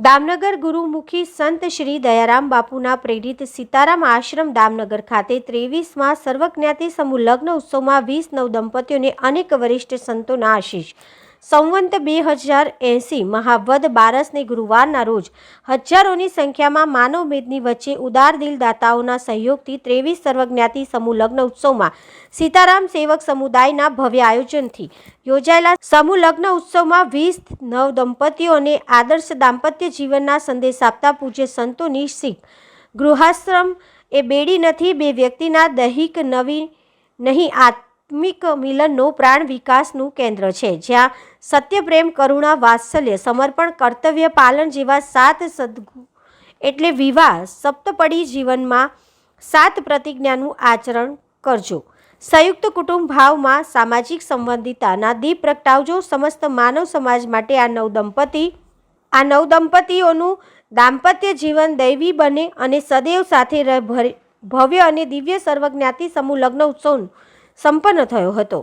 દામનગર ગુરુમુખી સંત શ્રી દયારામ બાપુના પ્રેરિત સીતારામ આશ્રમ દામનગર ખાતે 23મા સર્વજ્ઞાતિ સમૂહ લગ્ન ઉત્સવમાં 20 નવદંપતીઓને અનેક વરિષ્ઠ સંતોના આશીષ। સંવંત 2080 મહાવદ બારસને ગુરુવારના રોજ હજારોની સંખ્યામાં માનવ મેદની વચ્ચે ઉદાર દિલ દાતાઓના સહયોગથી 23 સર્વજ્ઞાતિ સમૂહ લગ્ન ઉત્સવમાં સીતારામ સેવક સમુદાયના ભવ્ય આયોજનથી યોજાયેલા સમૂહ લગ્ન ઉત્સવમાં 20 નવદંપતીઓને આદર્શ દાંપત્ય જીવનના સંદેશ આપતા પૂજ્ય સંતોની શીખ। ગૃહાશ્રમ એ બેડી નથી, બે વ્યક્તિના દૈહિક નવી નહીં આત્મિક મિલનનો પ્રાણ વિકાસનું કેન્દ્ર છે, જ્યાં સત્ય, પ્રેમ, કરુણા, વાત્સલ્ય, સમર્પણ, કર્તવ્ય પાલન જેવા 7 સદ્ગુણ એટલે વિવાહ સપ્તપદી જીવનમાં 7 પ્રતિજ્ઞાનું આચરણ કરજો। સંયુક્ત કુટુંબ ભાવમાં સામાજિક સંબંધિતતાના દીપ પ્રગટાવજો। સમસ્ત માનવ સમાજ માટે આ નવદંપતીઓનું દાંપત્ય જીવન દૈવી બને અને સદૈવ સાથે રહે। ભવ્ય અને દિવ્ય સર્વજ્ઞાતિ સમૂહ લગ્ન ઉત્સવ સંપન્ન થયો હતો।